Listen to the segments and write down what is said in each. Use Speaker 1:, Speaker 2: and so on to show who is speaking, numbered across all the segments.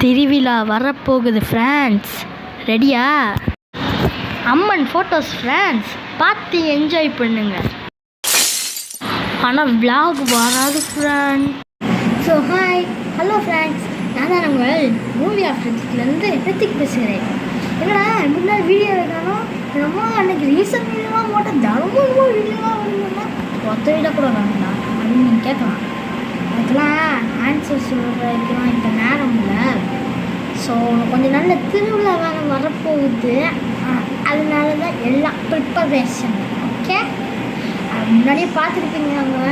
Speaker 1: திருவிழா வரப்போகுது ஃப்ரெண்ட்ஸ், ரெடியா? அம்மன் ஃபோட்டோஸ் ஃப்ரெண்ட்ஸ், பார்த்து என்ஜாய் பண்ணுங்க. ஆனால் vlog வராது friend. So hi, hello friends, நான் தான் உங்கள் மூவி ஆஃப்டர்லேருந்து ரித்திக் பேசுகிறேன். என்னடா முன்னாடி வீடியோ வைக்கணும், நம்ம அன்றைக்கி ரீசன்ட் வீடியோவாக போட்டால் தினமும் வீடியோவாக வருங்கன்னா ஒத்த வீடியோ கூட வேணும்டா அப்படின்னு நீங்கள் கேட்கலாம். அதுக்கெல்லாம் ஆன்சர் சொல்கிறதுக்கெல்லாம் இப்போ நேரம் இல்லை. ஸோ கொஞ்சம் நல்ல திருவிழா வேலை வரப்போகுது, அதனால தான் எல்லாம் ப்ரிப்பரேஷன். ஓகே, முன்னாடியே பார்த்துருப்பீங்க, அவங்க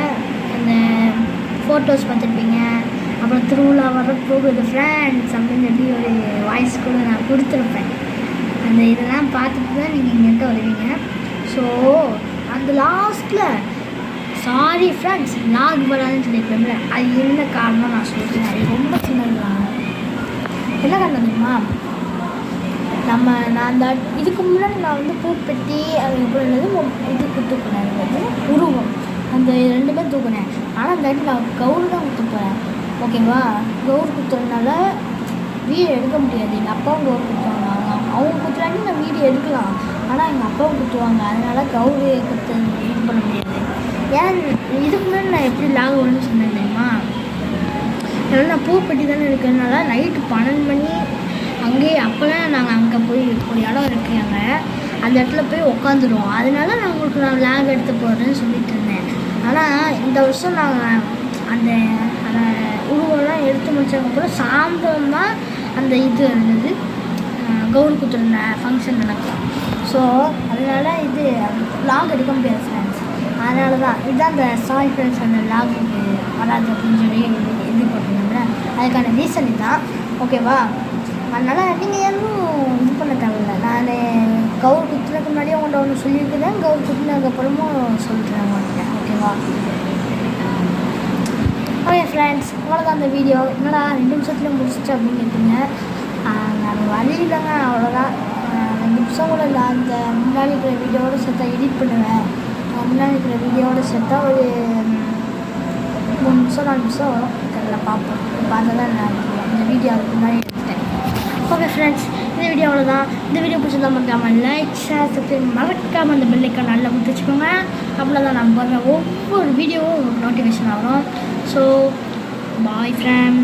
Speaker 1: அந்த ஃபோட்டோஸ் பார்த்துருப்பீங்க. அப்புறம் திருவிழா வரப்போகுது ஃப்ரெண்ட்ஸ் அப்படின்னு சொல்லி ஒரு வாய்ஸ் கூட நான் கொடுத்துருப்பேன். அந்த இதெல்லாம் பார்த்துட்டு தான் நீங்கள் இங்கிட்ட வருவீங்க. ஸோ அந்த லாஸ்ட்டில் சாரி ஃப்ரெண்ட்ஸ் லாக் வராதுன்னு சொல்லியிருப்பேன்ல, அது என்ன காரணம் நான் சொல்கிறேன். அது ரொம்ப சின்னதுதான். என்ன காரணம் தெரியுமா? நான் அந்த இதுக்கு முன்னாடி நான் வந்து பூப்பெட்டி அதுக்கப்புறம் இது தூக்குனேன், உருவம், அந்த ரெண்டுமே தூக்குனேன். ஆனால் அந்த இடத்துல நான் கவுரு தான் குத்து போகிறேன். ஓகேவா? கவுரு குத்துறதுனால வீடியோ எடுக்க முடியாது. எங்கள் அப்பாவும் கவுரு குத்துவாங்க. அவங்க குத்துறாங்க, நான் வீடியோ எடுக்கலாம். ஆனால் எங்கள் அப்பாவும் குத்துவாங்க, அதனால் கவுரு குத்து இது பண்ண முடியாது. ஏன் இதுக்கு முன்னாடி நான் எப்படி லாக் வரும்னு சொன்னேன் தெரியுமா? அதனால் நான் பூப்பெட்டி தானே இருக்கிறதுனால நைட்டு 12 மணி அங்கேயே, அப்போலாம் நாங்கள் அங்கே போய் ஒரு இடம் இருக்குது, அங்கே அந்த இடத்துல போய் உட்காந்துருவோம். அதனால நான் உங்களுக்கு லாக் எடுத்து போடுறேன்னு சொல்லிட்டு இருந்தேன். ஆனால் இந்த வருஷம் நாங்கள் அந்த உருவெல்லாம் எடுத்து முடிச்சதுக்கப்புறம் சாயந்தரம் தான் அந்த இது இருந்தது, கவுரு குத்துருந்த ஃபங்க்ஷன் நடக்கும். ஸோ அதனால் இது லாக் எடுக்க முடியாது ஃப்ரெண்ட்ஸ். அதனால தான் இதுதான் அந்த சாரி ஃப்ரெண்ட்ஸ், அந்த லாக் வராது அப்படின்னு சொல்லி இது போட்டிருந்தாங்க. அதுக்கான ரீசன் இதுதான். ஓகேவா? அதனால் நீங்கள் எதுவும் இது பண்ண தேவையில்லை. நான் கவுர் குத்துறதுக்கு முன்னாடியே உங்கள்கிட்ட ஒன்று சொல்லியிருக்கிறேன், கவுர் குத்துனதுக்கப்புறமும் சொல்லிட்டேன் உங்கள்கிட்ட. ஓகேவா? ஓகே ஃப்ரெண்ட்ஸ், அவ்வளோதான் அந்த வீடியோ. என்னடா 2 நிமிஷத்துல முடிச்சிச்சு அப்படின்னு கேட்டீங்க. நான் வழி இல்லைங்க, அவ்வளோதான். 2 நிமிஷம் கூட இல்லை. அந்த முன்னாடி இருக்கிற வீடியோவோட சேர்த்தா எடிட் பண்ணுவேன். முன்னாடி இருக்கிற வீடியோவோட சேர்த்தா ஒரு 3 நிமிஷம் 4 நிமிஷம் வரும். அதில் பார்ப்போம். பார்த்தா தான் நான் இந்த வீடியோ அதுக்கு முன்னாடி எடுத்துட்டேன். ஓகே ஃப்ரெண்ட்ஸ், இந்த வீடியோ அவ்வளோதான். இந்த வீடியோ பிடிச்சதா மறக்காமல் லைக், ஷேர், சப்ஸ்கிரைப், மறக்காமல் அந்த பெல் ஐக்கான் நல்லா கொடுத்து வச்சுக்கோங்க. அப்படின்னா தான் நம்ம ஒவ்வொரு வீடியோவும் நோட்டிஃபிகேஷன் ஆகும். So bye friend.